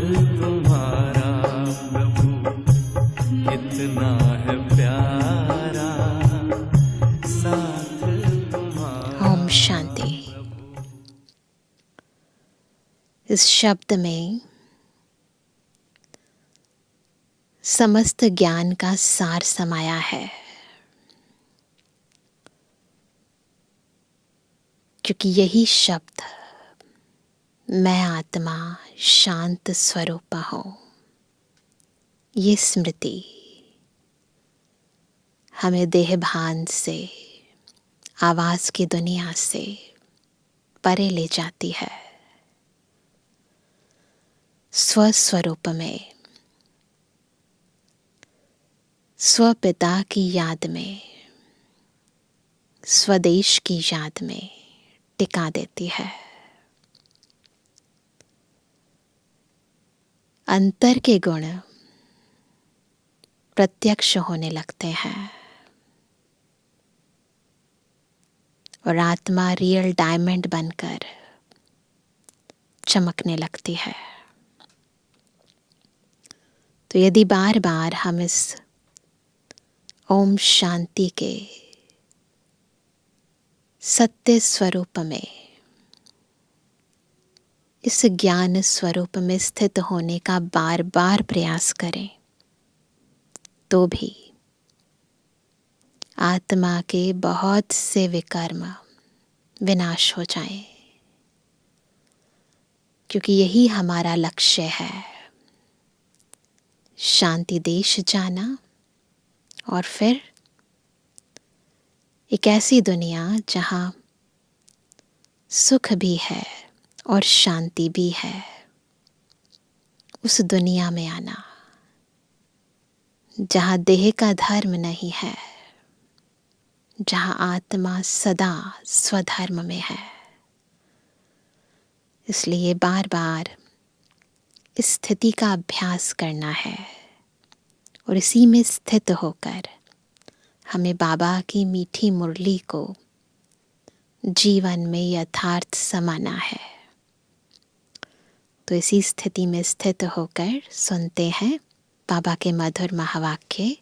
तुम्हारा प्रभु कितना है प्यारा, साथ तुम्हारा। ओम शांति। इस शब्द में समस्त ज्ञान का सार समाया है, क्योंकि यही शब्द मैं आत्मा शांत स्वरूप हूँ, ये स्मृति हमें देह भान से, आवाज की दुनिया से परे ले जाती है। स्वस्वरूप में, स्वपिता की याद में, स्वदेश की याद में टिका देती है। अंतर के गुण प्रत्यक्ष होने लगते हैं और आत्मा रियल डायमंड बनकर चमकने लगती है। तो यदि बार बार हम इस ओम शांति के सत्य स्वरूप में, इस ज्ञान स्वरूप में स्थित होने का बार बार प्रयास करें, तो भी आत्मा के बहुत से विकर्म विनाश हो जाएं, क्योंकि यही हमारा लक्ष्य है, शांति देश जाना और फिर एक ऐसी दुनिया जहां सुख भी है और शांति भी है, उस दुनिया में आना जहां देह का धर्म नहीं है, जहां आत्मा सदा स्वधर्म में है। इसलिए बार बार इस स्थिति का अभ्यास करना है और इसी में स्थित होकर हमें बाबा की मीठी मुरली को जीवन में यथार्थ समाना है। तो इसी स्थिति में स्थित होकर सुनते हैं बाबा के मधुर महावाक्य।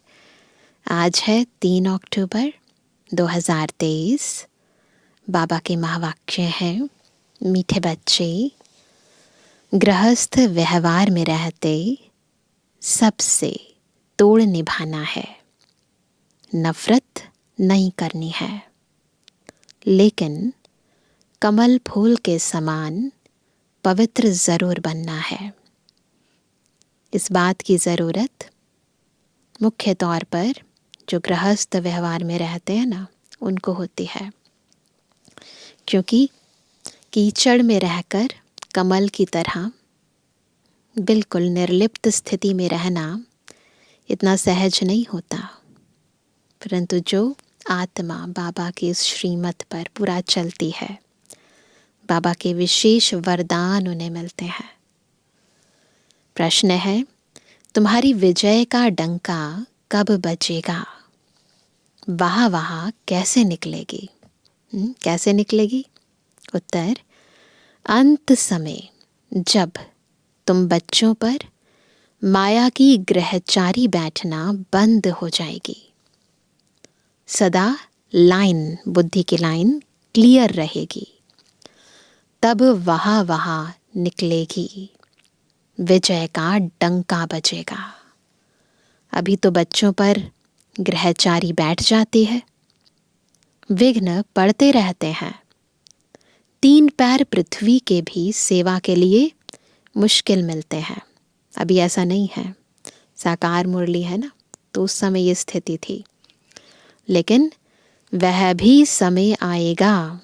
आज है 3 अक्टूबर 2023। बाबा के महावाक्य हैं, मीठे बच्चे, गृहस्थ व्यवहार में रहते सबसे तोड़ निभाना है, नफरत नहीं करनी है, लेकिन कमल फूल के समान पवित्र जरूर बनना है। इस बात की ज़रूरत मुख्य तौर पर जो गृहस्थ व्यवहार में रहते हैं ना, उनको होती है, क्योंकि कीचड़ में रहकर कमल की तरह बिल्कुल निर्लिप्त स्थिति में रहना इतना सहज नहीं होता। परंतु जो आत्मा बाबा की इस श्रीमत पर पूरा चलती है, बाबा के विशेष वरदान उन्हें मिलते हैं। प्रश्न है, तुम्हारी विजय का डंका कब बजेगा? वाह वाह कैसे निकलेगी? कैसे निकलेगी? उत्तर, अंत समय जब तुम बच्चों पर माया की ग्रहचारी बैठना बंद हो जाएगी, सदा लाइन, बुद्धि की लाइन क्लियर रहेगी, तब वहां वहां निकलेगी, विजय का डंका बजेगा। अभी तो बच्चों पर ग्रहचारी बैठ जाती है, विघ्न पड़ते रहते हैं, 3 पैर पृथ्वी के भी सेवा के लिए मुश्किल मिलते हैं। अभी ऐसा नहीं है, साकार मुरली है ना, तो उस समय ये स्थिति थी, लेकिन वह भी समय आएगा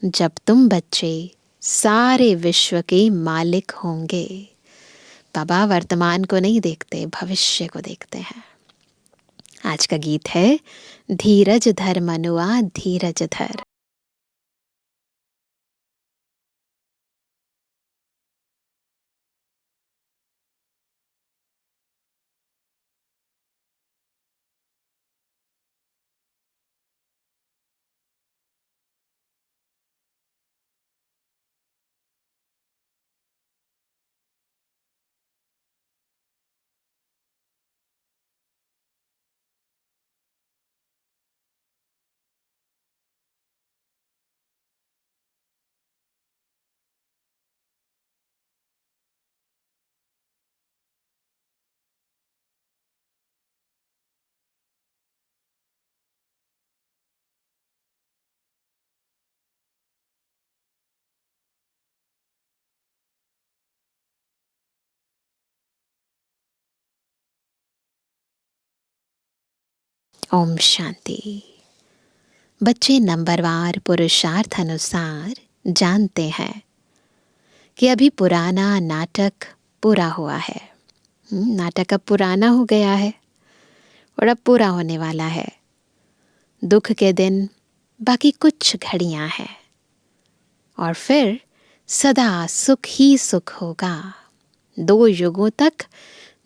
जब तुम बच्चे सारे विश्व के मालिक होंगे। बाबा वर्तमान को नहीं देखते, भविष्य को देखते हैं। आज का गीत है, धीरज धर मनुआ धीरज धर। ओम शांति। बच्चे नंबरवार पुरुषार्थ अनुसार जानते हैं कि अभी पुराना नाटक पूरा हुआ है। नाटक अब पुराना हो गया है और अब पूरा होने वाला है। दुख के दिन बाकी कुछ घड़ियां हैं और फिर सदा सुख ही सुख होगा। 2 युगों तक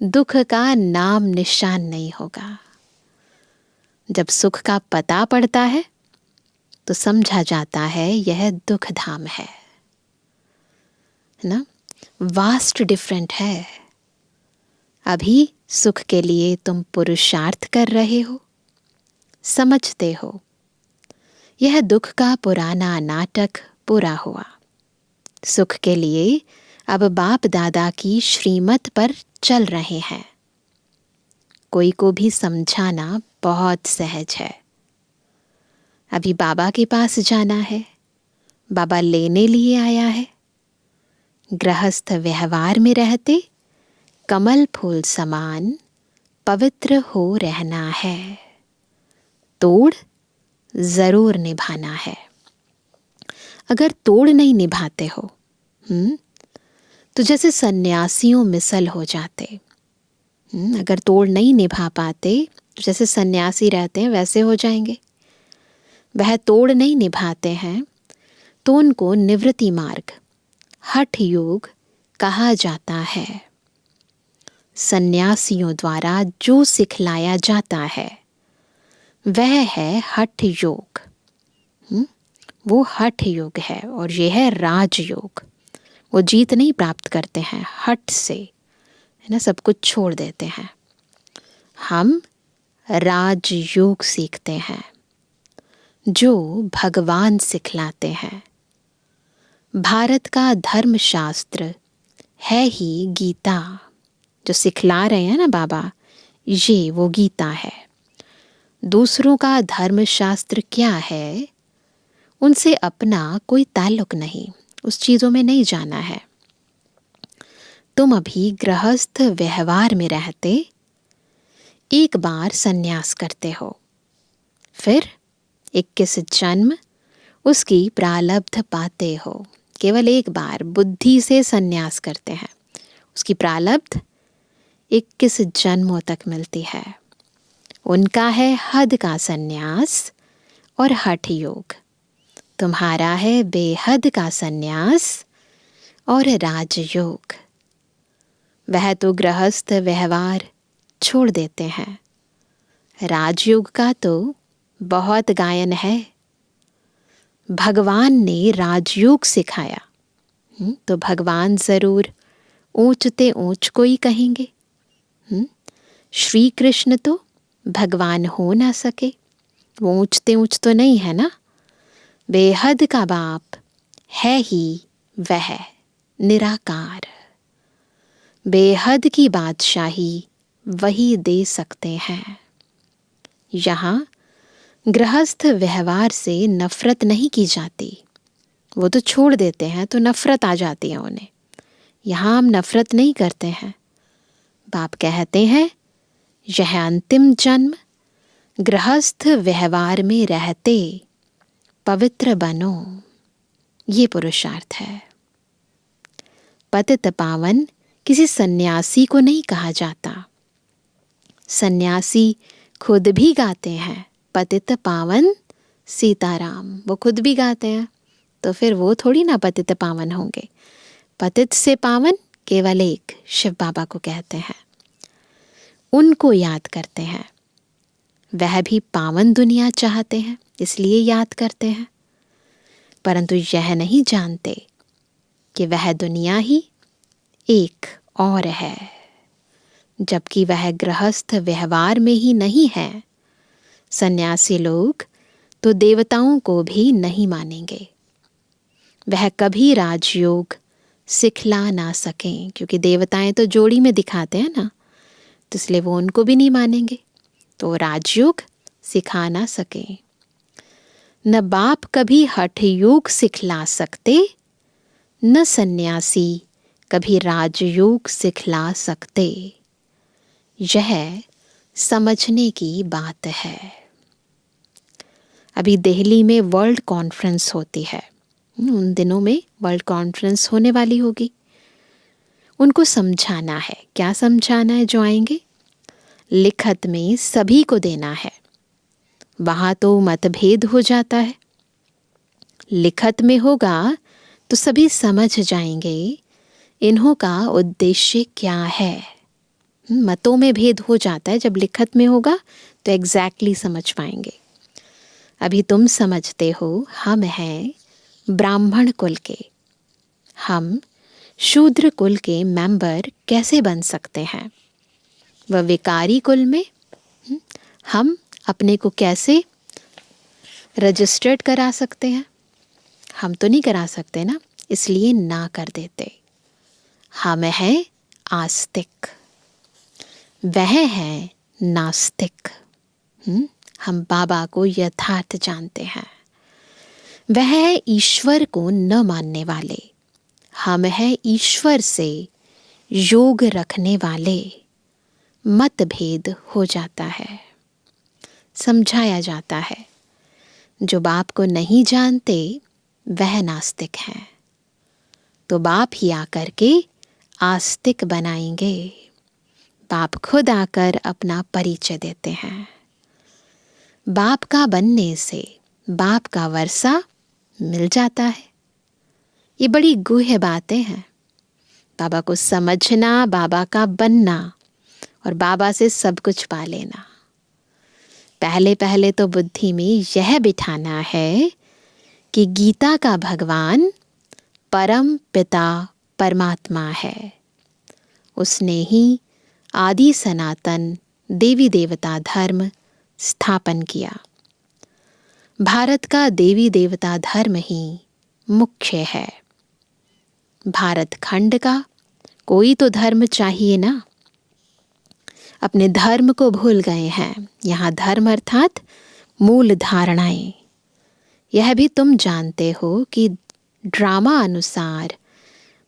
दुख का नाम निशान नहीं होगा। जब सुख का पता पड़ता है तो समझा जाता है यह दुख धाम है ना। वास्ट डिफरेंट है। अभी सुख के लिए तुम पुरुषार्थ कर रहे हो, समझते हो यह दुख का पुराना नाटक पूरा हुआ। सुख के लिए अब बाप दादा की श्रीमत पर चल रहे हैं। कोई को भी समझाना बहुत सहज है। अभी बाबा के पास जाना है, बाबा लेने लिए आया है। गृहस्थ व्यवहार में रहते कमल फूल समान पवित्र हो रहना है। तोड़ जरूर निभाना है। अगर तोड़ नहीं निभाते हो तो जैसे सन्यासियों मिसल हो जाते। अगर तोड़ नहीं निभा पाते तो जैसे सन्यासी रहते हैं वैसे हो जाएंगे। वह तोड़ नहीं निभाते हैं तो उनको निवृत्ति मार्ग, हठ योग कहा जाता है। सन्यासियों द्वारा जो सिखलाया जाता है वह है हठ योग। वो हठ योग है और यह है राजयोग। वो जीत नहीं प्राप्त करते हैं हठ से, है ना, सब कुछ छोड़ देते हैं। हम राजयोग सीखते हैं जो भगवान सिखलाते हैं। भारत का धर्मशास्त्र है ही गीता। जो सिखला रहे हैं ना बाबा, ये वो गीता है। दूसरों का धर्मशास्त्र क्या है उनसे अपना कोई ताल्लुक नहीं, उस चीज़ों में नहीं जाना है। तुम अभी गृहस्थ व्यवहार में रहते एक बार सन्यास करते हो, फिर 21 जन्म उसकी प्रारब्ध पाते हो। केवल एक बार बुद्धि से सन्यास करते हैं, उसकी प्रारब्ध 21 जन्मों तक मिलती है। उनका है हद का सन्यास और हठ योग। तुम्हारा है बेहद का सन्यास और राजयोग। वह तो गृहस्थ व्यवहार छोड़ देते हैं। राजयोग का तो बहुत गायन है। भगवान ने राजयोग सिखाया तो भगवान जरूर ऊंचते ऊंच को ही कहेंगे। श्री कृष्ण तो भगवान हो ना सके, वो ऊंचते ऊंच तो नहीं है ना। बेहद का बाप है ही वह निराकार। बेहद की बादशाही वही दे सकते हैं। यहाँ गृहस्थ व्यवहार से नफरत नहीं की जाती। वो तो छोड़ देते हैं तो नफरत आ जाती है उन्हें। यहाँ हम नफरत नहीं करते हैं। बाप कहते हैं यह अंतिम जन्म गृहस्थ व्यवहार में रहते पवित्र बनो। ये पुरुषार्थ है। पतित पावन किसी सन्यासी को नहीं कहा जाता। सन्यासी खुद भी गाते हैं पतित पावन सीताराम, वो खुद भी गाते हैं, तो फिर वो थोड़ी ना पतित पावन होंगे। पतित से पावन केवल एक शिव बाबा को कहते हैं। उनको याद करते हैं। वह भी पावन दुनिया चाहते हैं इसलिए याद करते हैं, परंतु यह नहीं जानते कि वह दुनिया ही एक और है, जबकि वह गृहस्थ व्यवहार में ही नहीं है। सन्यासी लोग तो देवताओं को भी नहीं मानेंगे। वह कभी राजयोग सिखला ना सकें, क्योंकि देवताएं तो जोड़ी में दिखाते हैं ना, तो इसलिए वो उनको भी नहीं मानेंगे, तो राजयोग सिखा ना सकें। न बाप कभी हठ योग सिखला सकते, न सन्यासी कभी राजयोग सिखला सकते। यह समझने की बात है। अभी दिल्ली में वर्ल्ड कॉन्फ्रेंस होती है, उन दिनों में वर्ल्ड कॉन्फ्रेंस होने वाली होगी। उनको समझाना है। क्या समझाना है जो आएंगे? लिखत में सभी को देना है। वहाँ तो मतभेद हो जाता है, लिखत में होगा तो सभी समझ जाएंगे इन्हों का उद्देश्य क्या है। मतों में भेद हो जाता है, जब लिखत में होगा तो एग्जैक्टली समझ पाएंगे। अभी तुम समझते हो हम हैं ब्राह्मण कुल के, हम शूद्र कुल के मेंबर कैसे बन सकते हैं? वह विकारी कुल में हम अपने को कैसे रजिस्टर्ड करा सकते हैं? हम तो नहीं करा सकते ना, इसलिए ना कर देते। हम हैं आस्तिक, वह है नास्तिक। हम बाबा को यथार्थ जानते हैं। वह है ईश्वर को न मानने वाले, हम हैं ईश्वर से योग रखने वाले। मतभेद हो जाता है, समझाया जाता है। जो बाप को नहीं जानते वह नास्तिक हैं, तो बाप ही आकर के आस्तिक बनाएंगे। बाप खुद आकर अपना परिचय देते हैं। बाप का बनने से बाप का वर्षा मिल जाता है। ये बड़ी गूढ़ बातें हैं। बाबा को समझना, बाबा का बनना और बाबा से सब कुछ पा लेना। पहले पहले तो बुद्धि में यह बिठाना है कि गीता का भगवान परम पिता परमात्मा है। उसने ही आदि सनातन देवी देवता धर्म स्थापन किया। भारत का देवी देवता धर्म ही मुख्य है। भारत खंड का कोई तो धर्म चाहिए ना। अपने धर्म को भूल गए हैं। यहाँ धर्म अर्थात मूल धारणाएं। यह भी तुम जानते हो कि ड्रामा अनुसार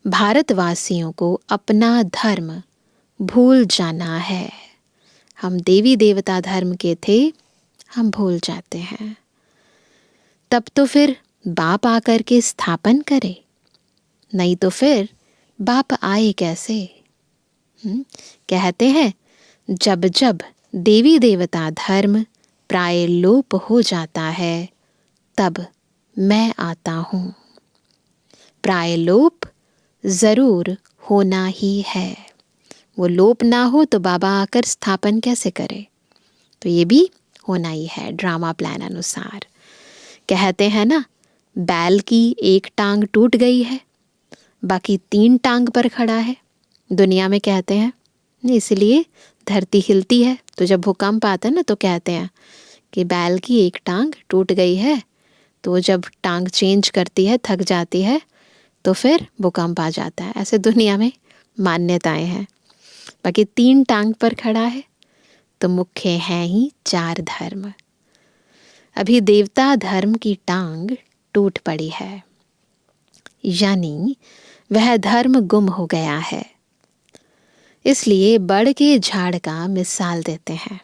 भारतवासियों को अपना धर्म भूल जाना है। हम देवी देवता धर्म के थे, हम भूल जाते हैं। तब तो फिर बाप आकर के स्थापन करे, नहीं तो फिर बाप आए कैसे? कहते हैं जब जब देवी देवता धर्म प्राय लोप हो जाता है तब मैं आता हूँ। प्राय लोप जरूर होना ही है। वो लोप ना हो तो बाबा आकर स्थापन कैसे करे? तो ये भी होना ही है ड्रामा प्लान अनुसार। कहते हैं ना, बैल की एक टांग टूट गई है, बाकी 3 टांग पर खड़ा है। दुनिया में कहते हैं, इसलिए धरती हिलती है। तो जब भूकंप आता है ना तो कहते हैं कि बैल की एक टांग टूट गई है, तो जब टांग चेंज करती है, थक जाती है, तो फिर भूकंप आ जाता है। ऐसे दुनिया में मान्यताएं हैं। बाकी 3 टांग पर खड़ा है तो मुख्य हैं ही 4 धर्म। अभी देवता धर्म की टांग टूट पड़ी है, यानी वह धर्म गुम हो गया है। इसलिए बड़ के झाड़ का मिसाल देते हैं।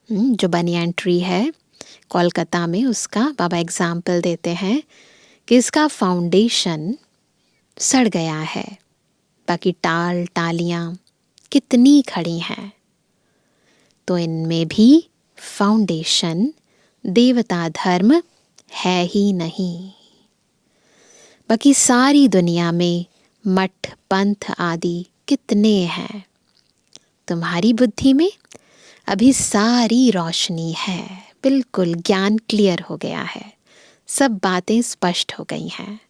जो बनियान ट्री है कोलकाता में, उसका बाबा एग्जाम्पल देते हैं कि इसका फाउंडेशन सड़ गया है, बाकी टाल टालियाँ कितनी खड़ी हैं। तो इनमें भी फाउंडेशन देवता धर्म है ही नहीं। बाकी सारी दुनिया में मठ पंथ आदि कितने हैं। तुम्हारी बुद्धि में अभी सारी रोशनी है, बिल्कुल ज्ञान क्लियर हो गया है, सब बातें स्पष्ट हो गई हैं।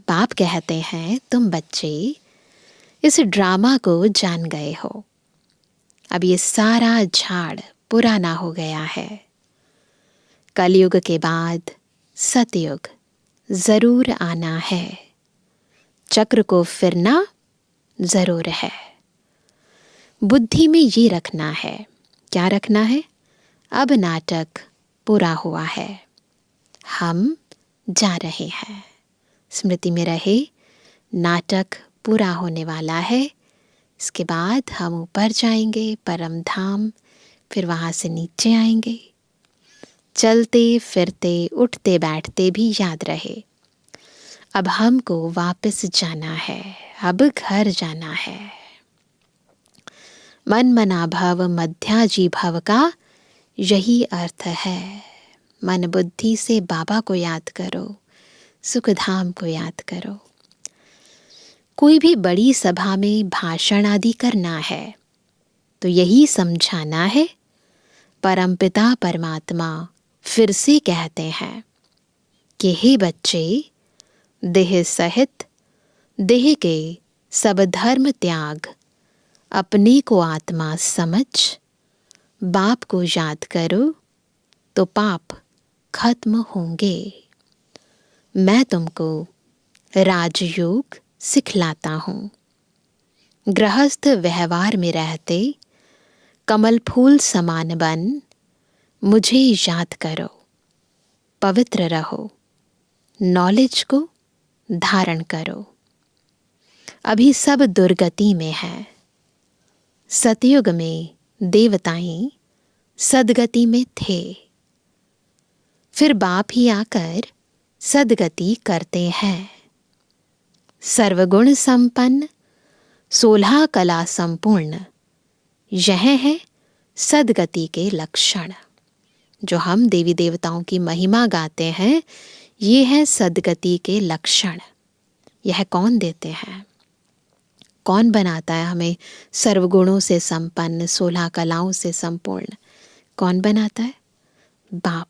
बाप कहते हैं तुम बच्चे इस ड्रामा को जान गए हो। अब ये सारा झाड़ पुराना हो गया है। कलयुग के बाद सतयुग जरूर आना है। चक्र को फिरना जरूर है। बुद्धि में ये रखना है। क्या रखना है? अब नाटक पूरा हुआ है, हम जा रहे हैं। स्मृति में रहे, नाटक पूरा होने वाला है। इसके बाद हम ऊपर जाएंगे परम धाम फिर वहाँ से नीचे आएंगे। चलते फिरते उठते बैठते भी याद रहे, अब हमको वापस जाना है, अब घर जाना है। मन मना भव मध्याजी भव का यही अर्थ है। मन बुद्धि से बाबा को याद करो, सुखधाम को याद करो। कोई भी बड़ी सभा में भाषण आदि करना है तो यही समझाना है, परमपिता परमात्मा फिर से कहते हैं कि हे बच्चे, देह सहित देह के सब धर्म त्याग, अपने को आत्मा समझ बाप को याद करो तो पाप खत्म होंगे। मैं तुमको राजयोग सिखलाता हूँ। गृहस्थ व्यवहार में रहते कमल फूल समान बन मुझे याद करो, पवित्र रहो, नॉलेज को धारण करो। अभी सब दुर्गति में है। सतयुग में देवताएं सदगति में थे, फिर बाप ही आकर सदगति करते हैं। सर्वगुण संपन्न 16 कला संपूर्ण, यह है सदगति के लक्षण। जो हम देवी देवताओं की महिमा गाते हैं, ये है सदगति के लक्षण। यह कौन देते हैं? कौन बनाता है हमें सर्वगुणों से संपन्न, 16 कलाओं से संपूर्ण? कौन बनाता है? बाप।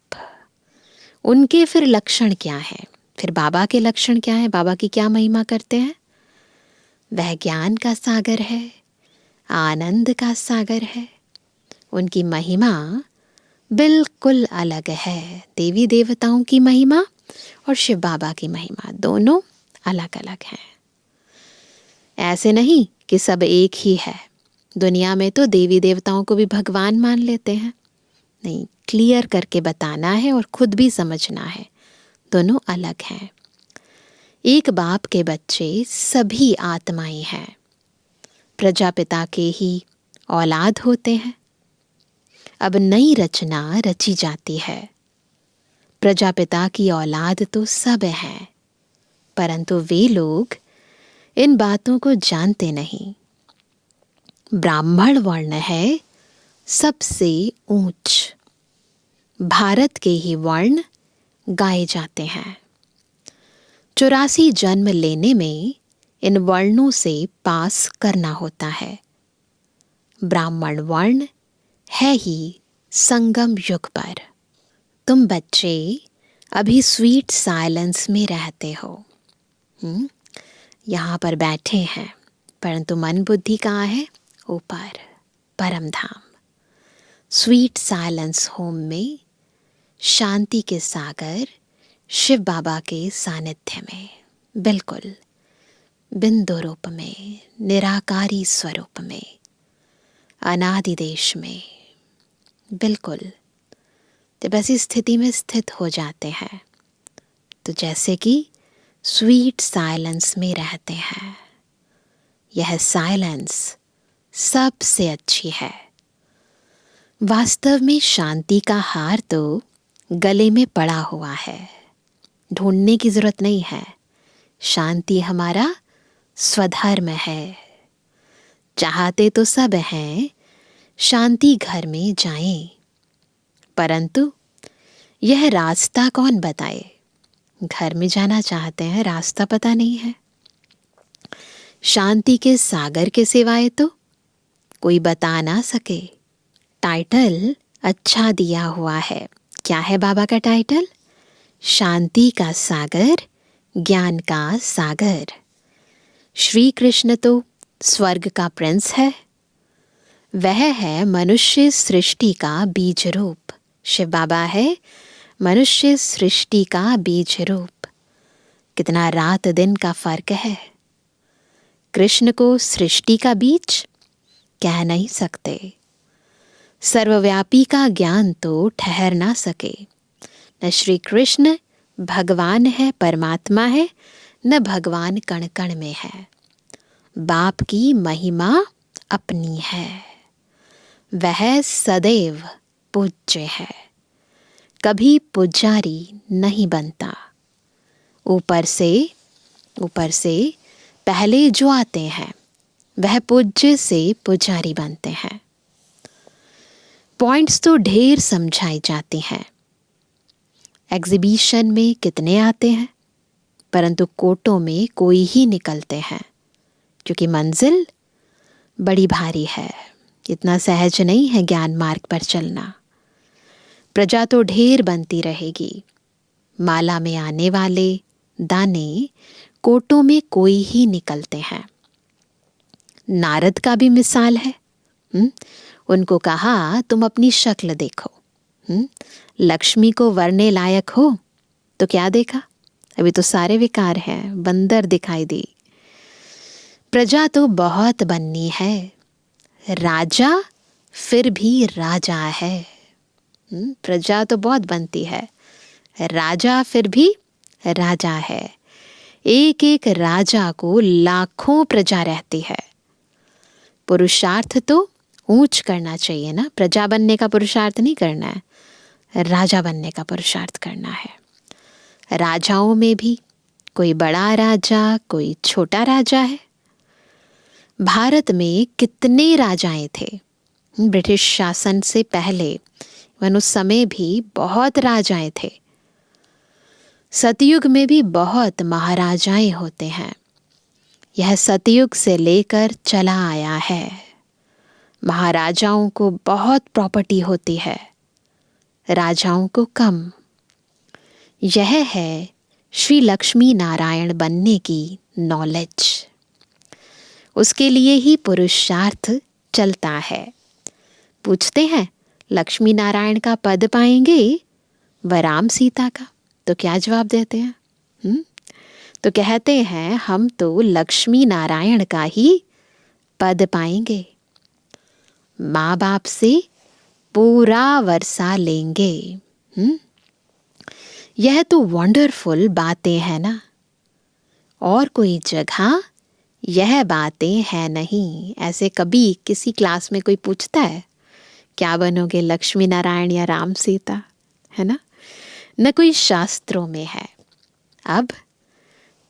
उनके फिर लक्षण क्या है? फिर बाबा के लक्षण क्या है? बाबा की क्या महिमा करते हैं? वह ज्ञान का सागर है, आनंद का सागर है। उनकी महिमा बिल्कुल अलग है। देवी देवताओं की महिमा और शिव बाबा की महिमा दोनों अलग अलग हैं। ऐसे नहीं कि सब एक ही है। दुनिया में तो देवी देवताओं को भी भगवान मान लेते हैं। नहीं, क्लियर करके बताना है और खुद भी समझना है, दोनों अलग हैं। एक बाप के बच्चे सभी आत्माएं हैं, प्रजापिता के ही औलाद होते हैं। अब नई रचना रची जाती है। प्रजापिता की औलाद तो सब हैं, परंतु वे लोग इन बातों को जानते नहीं। ब्राह्मण वर्ण है सबसे ऊंच। भारत के ही वर्ण गाए जाते हैं। 84 जन्म लेने में इन वर्णों से पास करना होता है। ब्राह्मण वर्ण है ही संगम युग पर। तुम बच्चे अभी स्वीट साइलेंस में रहते हो। यहाँ पर बैठे हैं, परंतु मन बुद्धि कहाँ है? ऊपर, परम धाम। स्वीट साइलेंस होम में, शांति के सागर शिव बाबा के सानिध्य में, बिल्कुल बिंदु रूप में, निराकारी स्वरूप में, अनादि देश में, बिल्कुल जब ऐसी स्थिति में स्थित हो जाते हैं तो जैसे कि स्वीट साइलेंस में रहते हैं। यह साइलेंस सबसे अच्छी है। वास्तव में शांति का हार तो गले में पड़ा हुआ है, ढूंढने की जरूरत नहीं है। शांति हमारा स्वधर्म है। चाहते तो सब हैं शांति घर में जाएं, परंतु यह रास्ता कौन बताए? घर में जाना चाहते हैं, रास्ता पता नहीं है। शांति के सागर के सिवाय तो कोई बता ना सके। टाइटल अच्छा दिया हुआ है। क्या है बाबा का टाइटल? शांति का सागर, ज्ञान का सागर। श्री कृष्ण तो स्वर्ग का प्रिंस है। वह है मनुष्य सृष्टि का बीज रूप। शिव बाबा है मनुष्य सृष्टि का बीज रूप। कितना रात दिन का फर्क है। कृष्ण को सृष्टि का बीज कह नहीं सकते। सर्वव्यापी का ज्ञान तो ठहर ना सके। न श्री कृष्ण भगवान है, परमात्मा है, न भगवान कण कण में है। बाप की महिमा अपनी है। वह सदैव पूज्य है, कभी पुजारी नहीं बनता। ऊपर से पहले जो आते हैं वह पूज्य से पुजारी बनते हैं। पॉइंट्स तो ढेर समझाई जाती हैं। एग्जीबिशन में कितने आते हैं, परंतु कोटों में कोई ही निकलते हैं, क्योंकि मंजिल बड़ी भारी है। इतना सहज नहीं है ज्ञान मार्ग पर चलना। प्रजा तो ढेर बनती रहेगी। माला में आने वाले दाने कोटों में कोई ही निकलते हैं। नारद का भी मिसाल है। उनको कहा तुम अपनी शक्ल देखो, लक्ष्मी को वरने लायक हो तो क्या देखा? अभी तो सारे विकार हैं, बंदर दिखाई दी। प्रजा तो बहुत बननी है, राजा फिर भी राजा है। प्रजा तो बहुत बनती है, राजा फिर भी राजा है। एक एक राजा को लाखों प्रजा रहती है। पुरुषार्थ तो ऊंच करना चाहिए ना, प्रजा बनने का पुरुषार्थ नहीं करना है, राजा बनने का पुरुषार्थ करना है। राजाओं में भी कोई बड़ा राजा, कोई छोटा राजा है। भारत में कितने राजाएं थे। ब्रिटिश शासन से पहले उस समय भी बहुत राजाएं थे। सतयुग में भी बहुत महाराजाएं होते हैं। यह सतयुग से लेकर चला आया है। महाराजाओं को बहुत प्रॉपर्टी होती है, राजाओं को कम। यह है श्री लक्ष्मी नारायण बनने की नॉलेज। उसके लिए ही पुरुषार्थ चलता है। पूछते हैं लक्ष्मी नारायण का पद पाएंगे व राम सीता का, तो क्या जवाब देते हैं? तो कहते हैं हम तो लक्ष्मी नारायण का ही पद पाएंगे, माँ बाप से पूरा वर्षा लेंगे। यह तो वंडरफुल बातें हैं ना। और कोई जगह यह बातें हैं नहीं। ऐसे कभी किसी क्लास में कोई पूछता है क्या बनोगे, लक्ष्मी नारायण या राम सीता? है ना, न कोई शास्त्रों में है। अब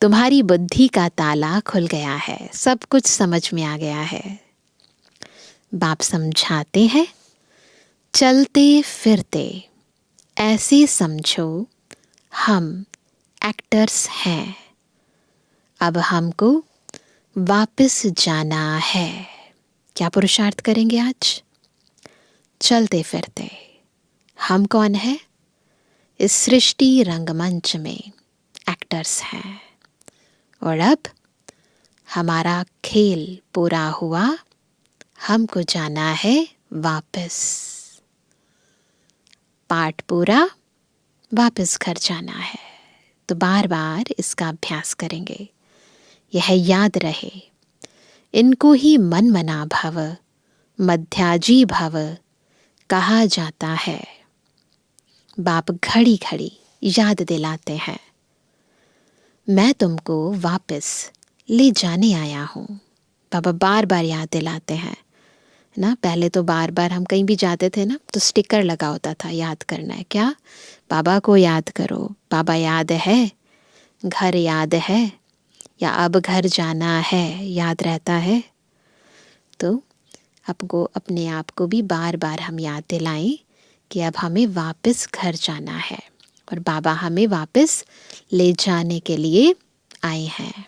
तुम्हारी बुद्धि का ताला खुल गया है, सब कुछ समझ में आ गया है। बाप समझाते हैं चलते फिरते ऐसे समझो हम एक्टर्स हैं। अब हमको वापस जाना है। क्या पुरुषार्थ करेंगे आज? चलते फिरते हम कौन है? इस सृष्टि रंगमंच में एक्टर्स हैं। और अब हमारा खेल पूरा हुआ, हमको जाना है वापस। पाठ पूरा, वापस घर जाना है। तो बार बार इसका अभ्यास करेंगे। यह याद रहे, इनको ही मन मना भव, मध्याजी भव कहा जाता है। बाप घड़ी घड़ी याद दिलाते हैं, मैं तुमको वापस ले जाने आया हूँ। बाबा बार बार याद दिलाते हैं ना। पहले तो बार बार हम कहीं भी जाते थे ना तो स्टिकर लगा होता था, याद करना है क्या? बाबा को याद करो। बाबा याद है, घर याद है, या अब घर जाना है याद रहता है? तो आपको अपने आप को भी बार बार हम याद दिलाएं कि अब हमें वापस घर जाना है और बाबा हमें वापस ले जाने के लिए आए हैं।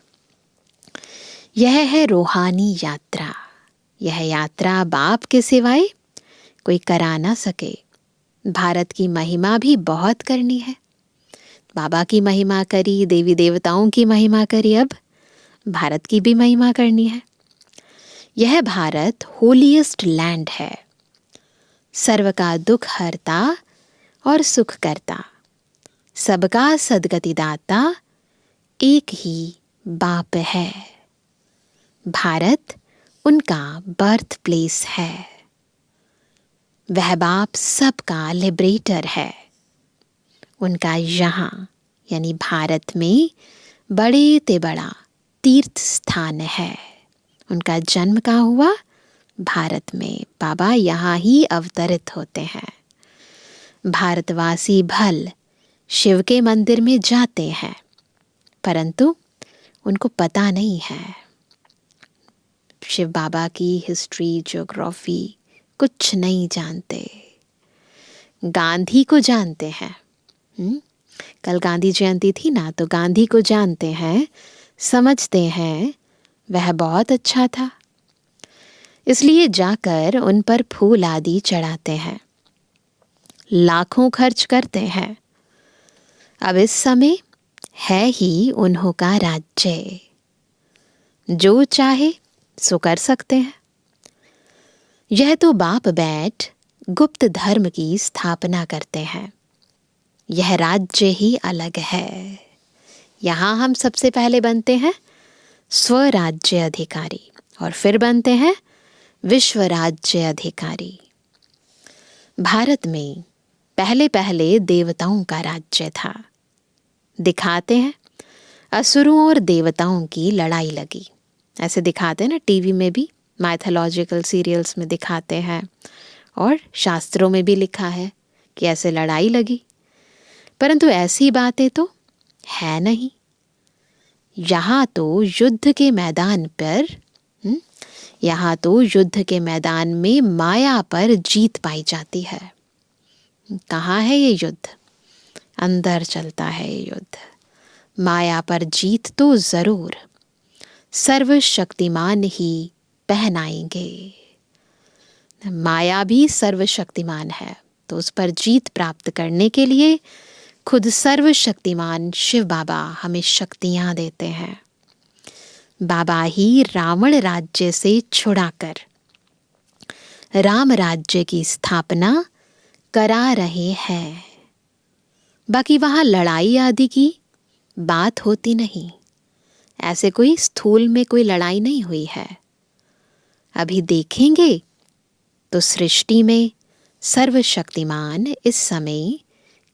यह है रूहानी यात्रा। यह यात्रा बाप के सिवाय कोई करा ना सके। भारत की महिमा भी बहुत करनी है। बाबा की महिमा करी, देवी देवताओं की महिमा करी, अब भारत की भी महिमा करनी है। यह भारत होलीएस्ट लैंड है, सर्व का दुख हरता और सुख करता, सबका सदगति दाता, एक ही बाप है। भारत उनका बर्थ प्लेस है। वह बाप सबका लिबरेटर है। उनका यहाँ यानी भारत में बड़े ते बड़ा तीर्थ स्थान है। उनका जन्म कहाँ हुआ? भारत में बाबा यहाँ ही अवतरित होते हैं। भारतवासी भल शिव के मंदिर में जाते हैं, परंतु उनको पता नहीं है शिव बाबा की हिस्ट्री, ज्योग्राफी कुछ नहीं जानते। गांधी को जानते हैं। कल गांधी जयंती थी ना, तो गांधी को जानते हैं, समझते हैं वह बहुत अच्छा था, इसलिए जाकर उन पर फूल आदि चढ़ाते हैं, लाखों खर्च करते हैं। अब इस समय है ही उन्हों का राज्य, जो चाहे सो कर सकते हैं। यह तो बाप बैठ गुप्त धर्म की स्थापना करते हैं। यह राज्य ही अलग है। यहाँ हम सबसे पहले बनते हैं स्वराज्य अधिकारी और फिर बनते हैं विश्व राज्य अधिकारी। भारत में पहले पहले देवताओं का राज्य था। दिखाते हैं असुरों और देवताओं की लड़ाई लगी, ऐसे दिखाते हैं ना, टीवी में भी, माइथोलॉजिकल सीरियल्स में दिखाते हैं, और शास्त्रों में भी लिखा है कि ऐसे लड़ाई लगी। परंतु ऐसी बातें तो है नहीं। यहाँ तो युद्ध के मैदान पर यहाँ तो युद्ध के मैदान में माया पर जीत पाई जाती है। कहाँ है ये युद्ध? अंदर चलता है ये युद्ध। माया पर जीत तो जरूर सर्वशक्तिमान ही पहनाएंगे। माया भी सर्वशक्तिमान है, तो उस पर जीत प्राप्त करने के लिए खुद सर्वशक्तिमान शिव बाबा हमें शक्तियां देते हैं। बाबा ही रावण राज्य से छुड़ाकर राम राज्य की स्थापना करा रहे हैं। बाकी वहां लड़ाई आदि की बात होती नहीं, ऐसे कोई स्थूल में कोई लड़ाई नहीं हुई है। अभी देखेंगे तो सृष्टि में सर्वशक्तिमान इस समय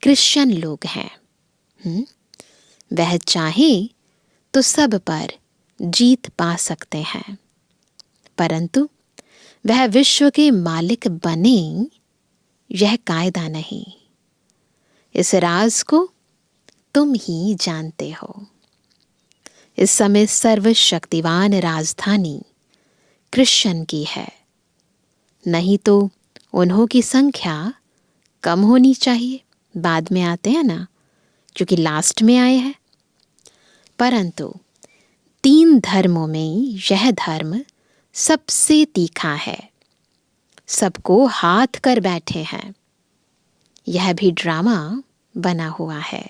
क्रिश्चियन लोग हैं। वह चाहे तो सब पर जीत पा सकते हैं, परंतु वह विश्व के मालिक बने, यह कायदा नहीं। इस राज को तुम ही जानते हो। इस समय सर्वशक्तिवान राजधानी क्रिश्चियन की है, नहीं तो उन्हों की संख्या कम होनी चाहिए। बाद में आते हैं ना, क्योंकि लास्ट में आए हैं। परंतु 3 धर्मों में यह धर्म सबसे तीखा है, सबको हाथ कर बैठे हैं। यह भी ड्रामा बना हुआ है।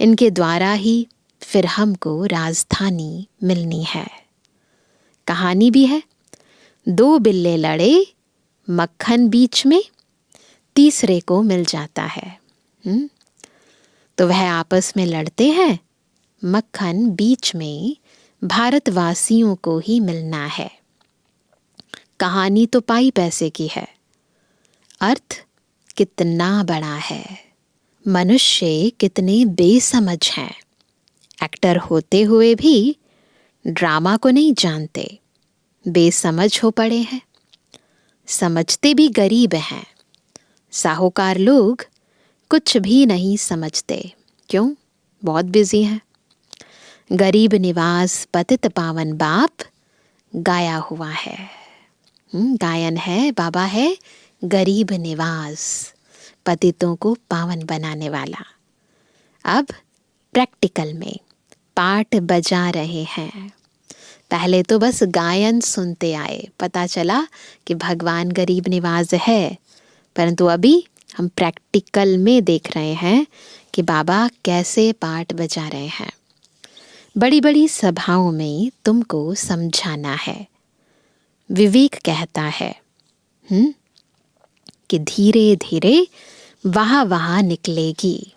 इनके द्वारा ही फिर हमको राजधानी मिलनी है। कहानी भी है, 2 बिल्ले लड़े, मक्खन बीच में, तीसरे को मिल जाता है। तो वह आपस में लड़ते हैं, मक्खन बीच में भारतवासियों को ही मिलना है। कहानी तो पाई पैसे की है, अर्थ कितना बड़ा है। मनुष्य कितने बेसमझ हैं, एक्टर होते हुए भी ड्रामा को नहीं जानते, बेसमझ हो पड़े हैं। समझते भी गरीब हैं। साहूकार लोग कुछ भी नहीं समझते, क्यों? बहुत बिजी हैं। गरीब निवास पतित पावन बाप गाया हुआ है। गायन है, बाबा है गरीब निवास, पतितों को पावन बनाने वाला। अब प्रैक्टिकल में पाठ बजा रहे हैं। पहले तो बस गायन सुनते आए, पता चला कि भगवान गरीब निवाज है, परंतु अभी हम प्रैक्टिकल में देख रहे हैं कि बाबा कैसे पाठ बजा रहे हैं। बड़ी बड़ी सभाओं में तुमको समझाना है। विवेक कहता है कि धीरे धीरे वहाँ निकलेगी।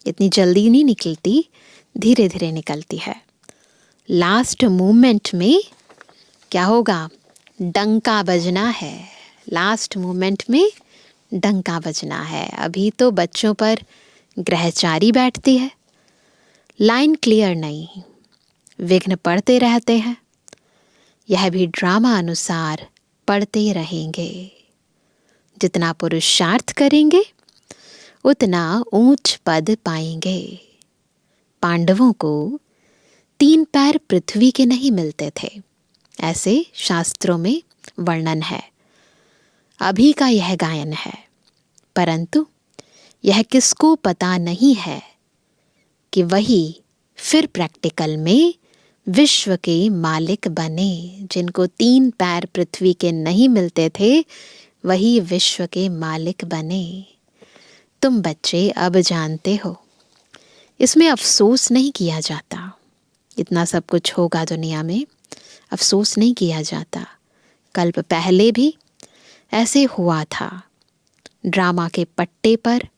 इतनी जल्दी नहीं निकलती, धीरे धीरे निकलती है। लास्ट मोमेंट में क्या होगा? डंका बजना है। लास्ट मोमेंट में डंका बजना है। अभी तो बच्चों पर ग्रहचारी बैठती है, लाइन क्लियर नहीं, विघ्न पड़ते रहते हैं। यह भी ड्रामा अनुसार पढ़ते रहेंगे। जितना पुरुषार्थ करेंगे उतना ऊंच पद पाएंगे। पांडवों को 3 पैर पृथ्वी के नहीं मिलते थे, ऐसे शास्त्रों में वर्णन है। अभी का यह गायन है, परंतु यह किसको पता नहीं है कि वही फिर प्रैक्टिकल में विश्व के मालिक बने। जिनको 3 पैर पृथ्वी के नहीं मिलते थे वही विश्व के मालिक बने। तुम बच्चे अब जानते हो, इसमें अफसोस नहीं किया जाता। इतना सब कुछ होगा दुनिया में, अफसोस नहीं किया जाता। कल्प पहले भी ऐसे हुआ था। ड्रामा के पट्टे पर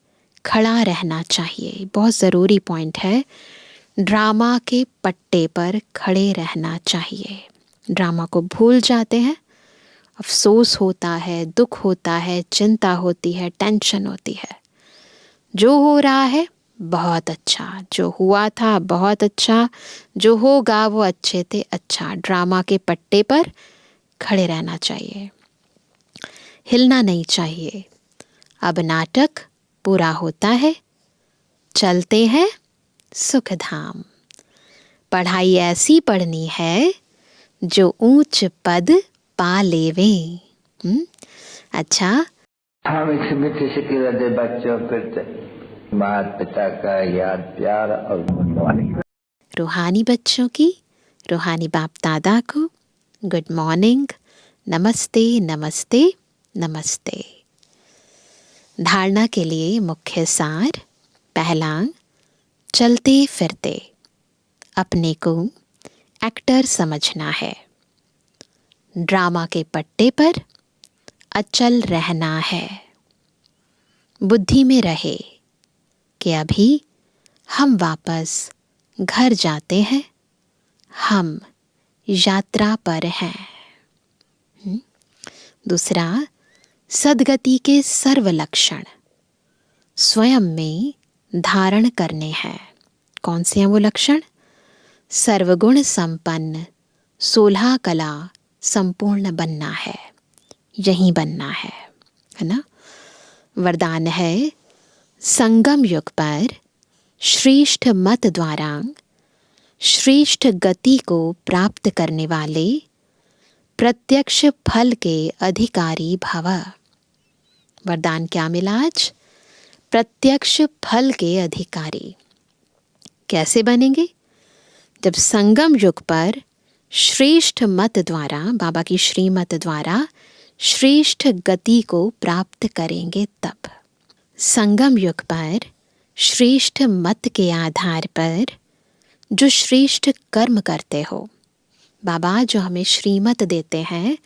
खड़ा रहना चाहिए, बहुत ज़रूरी पॉइंट है। ड्रामा के पट्टे पर खड़े रहना चाहिए। ड्रामा को भूल जाते हैं, अफसोस होता है, दुख होता है, चिंता होती है, टेंशन होती है। जो हो रहा है बहुत अच्छा, जो हुआ था बहुत अच्छा, जो होगा वो अच्छे थे अच्छा। ड्रामा के पट्टे पर खड़े रहना चाहिए, हिलना नहीं चाहिए। अब नाटक पूरा होता है, चलते हैं सुखधाम। पढ़ाई ऐसी पढ़नी है जो ऊंच पद पा लेवे। अच्छा, हम इस मीठी से दे बच्चों पर माता पिता का याद प्यार और मॉर्निंग। रूहानी बच्चों की, रूहानी बाप दादा को गुड मॉर्निंग, नमस्ते नमस्ते नमस्ते। धारणा के लिए मुख्य सार। पहला, चलते फिरते अपने को एक्टर समझना है। ड्रामा के पट्टे पर अचल रहना है। बुद्धि में रहे कि अभी हम वापस घर जाते हैं, हम यात्रा पर हैं। दूसरा, सद्गति के सर्व लक्षण स्वयं में धारण करने हैं। कौन से हैं वो लक्षण? सर्वगुण संपन्न, 16 कला संपूर्ण बनना है, यही बनना है ना। वरदान है, संगम युग पर श्रेष्ठ मत द्वारा श्रेष्ठ गति को प्राप्त करने वाले प्रत्यक्ष फल के अधिकारी भव। वरदान क्या मिला आज? प्रत्यक्ष फल के अधिकारी। कैसे बनेंगे? जब संगम युग पर श्रेष्ठ मत द्वारा, बाबा की श्रीमत द्वारा श्रेष्ठ गति को प्राप्त करेंगे तब। संगम युग पर श्रेष्ठ मत के आधार पर जो श्रेष्ठ कर्म करते हो, बाबा जो हमें श्रीमत देते हैं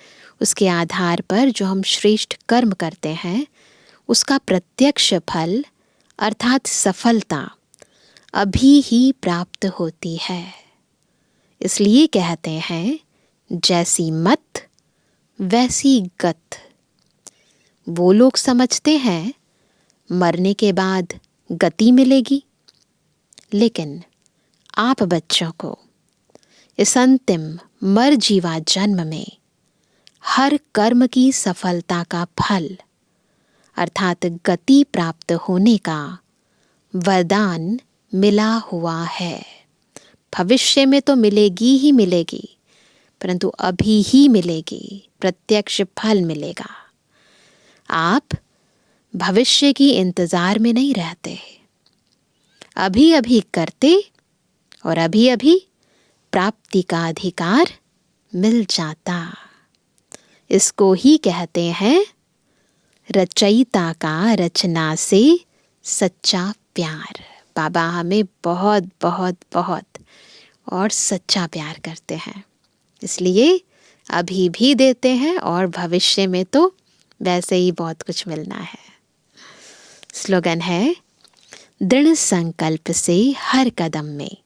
उसके आधार पर जो हम श्रेष्ठ कर्म करते हैं उसका प्रत्यक्ष फल अर्थात सफलता अभी ही प्राप्त होती है। इसलिए कहते हैं, जैसी मत वैसी गत। वो लोग समझते हैं मरने के बाद गति मिलेगी, लेकिन आप बच्चों को इस अंतिम मर जीवा जन्म में हर कर्म की सफलता का फल अर्थात गति प्राप्त होने का वरदान मिला हुआ है। भविष्य में तो मिलेगी ही मिलेगी, परंतु अभी ही मिलेगी, प्रत्यक्ष फल मिलेगा। आप भविष्य की इंतजार में नहीं रहते, अभी अभी करते और अभी अभी प्राप्ति का अधिकार मिल जाता। इसको ही कहते हैं रचयिता का रचना से सच्चा प्यार। बाबा हमें बहुत बहुत बहुत और सच्चा प्यार करते हैं, इसलिए अभी भी देते हैं और भविष्य में तो वैसे ही बहुत कुछ मिलना है। स्लोगन है, दृढ़ संकल्प से हर कदम में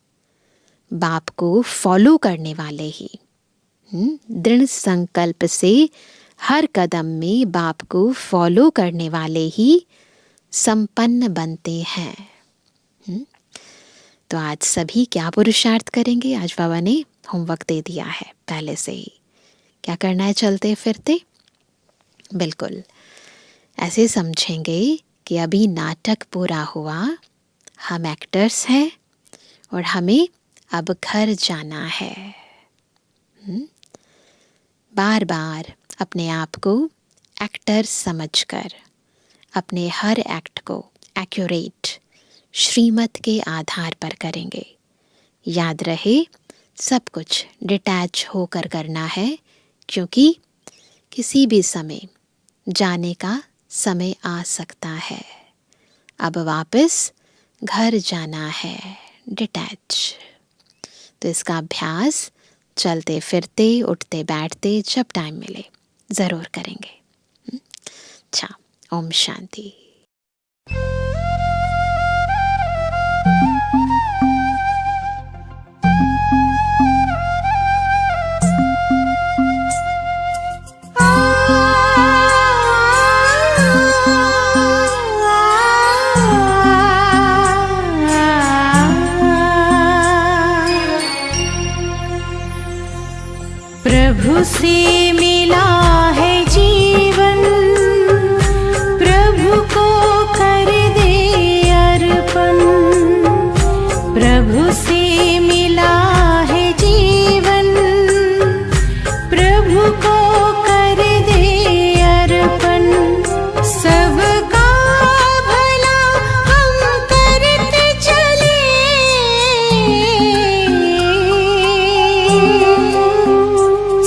बाप को फॉलो करने वाले ही, दृढ़ संकल्प से हर कदम में बाप को फॉलो करने वाले ही संपन्न बनते हैं। तो आज सभी क्या पुरुषार्थ करेंगे? आज बाबा ने होमवर्क दे दिया है पहले से ही क्या करना है चलते फिरते? बिल्कुल ऐसे समझेंगे कि अभी नाटक पूरा हुआ, हम एक्टर्स हैं और हमें अब घर जाना है। बार बार अपने आप को एक्टर समझकर अपने हर एक्ट को एक्यूरेट श्रीमत के आधार पर करेंगे। याद रहे सब कुछ डिटैच होकर करना है, क्योंकि किसी भी समय जाने का समय आ सकता है। अब वापस घर जाना है, डिटैच। तो इसका अभ्यास चलते फिरते उठते बैठते जब टाइम मिले ज़रूर करेंगे। अच्छा, ओम शांति। प्रभु से मिला है जीवन, प्रभु को कर दे अर्पण। प्रभु से मिला है जीवन, प्रभु को कर दे अर्पण। सबका भला हम करते चले,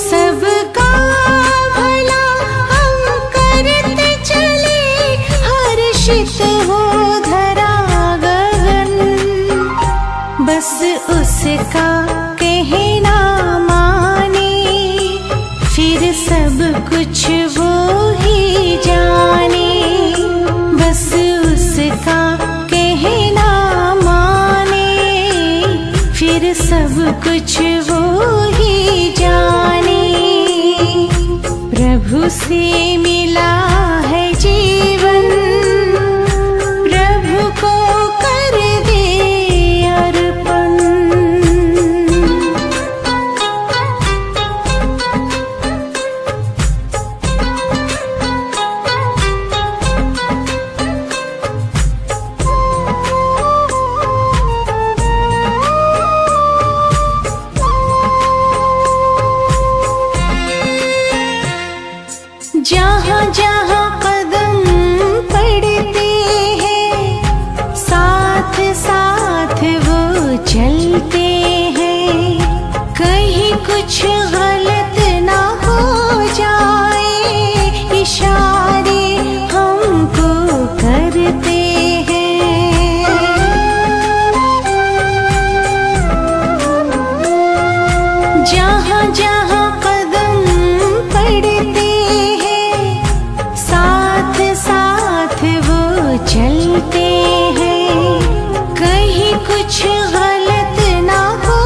सबका भला हम करते चले। हर्षित हो धरा गगन, बस उसका कहना माने, फिर सब कुछ वो ही जाने। बस उसका कहना माने, फिर सब कुछ वो ही जाने। प्रभु से मिला है जीवन, प्रभु को कर दे अर्पण। जहाँ जहाँ कदम पड़ते हैं, साथ साथ वो चलते हैं। कहीं कुछ गलत ना हो जाए, इशारे हमको करते हैं। जहाँ जहाँ कदम पड़ते हैं, साथ साथ वो चलते हैं। कहीं कुछ गलत ना हो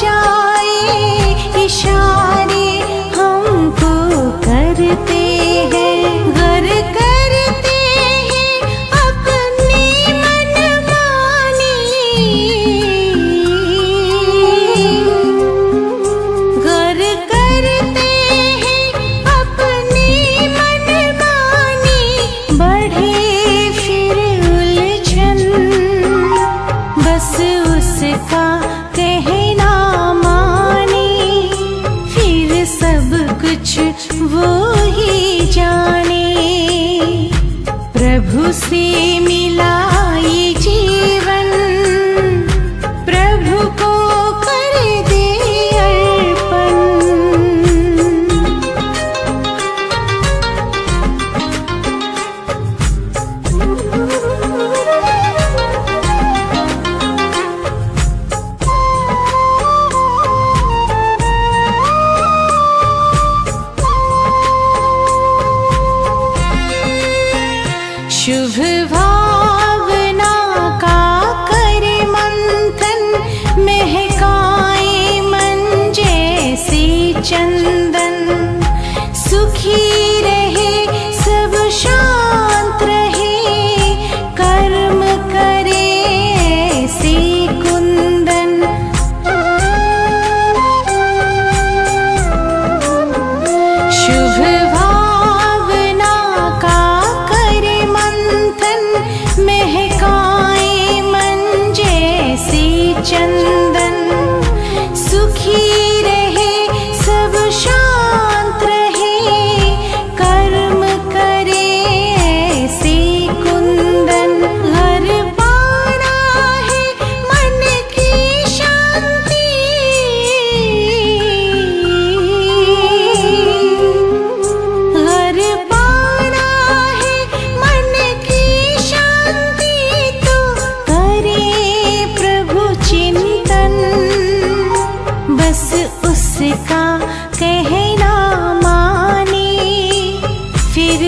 जाए, इशारे हमको करते हैं। गर करते हैं अपनी मनमानी, गर करते हैं अपनी मनमानी। बढ़े फिर उलझन, बस उसका कहना माने, फिर सब कुछ वो ही जाने। प्रभु से मिला ये जीवन, प्रभु को कर दे अर्पण। शुभ भावना का कर मंथन, महकाए मन जैसे चंदन। सुखी रहे सब शांत रहे, कर्म करे ऐसे कुंदन।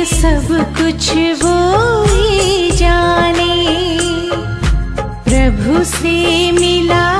सब कुछ वो ही जाने। प्रभु से मिला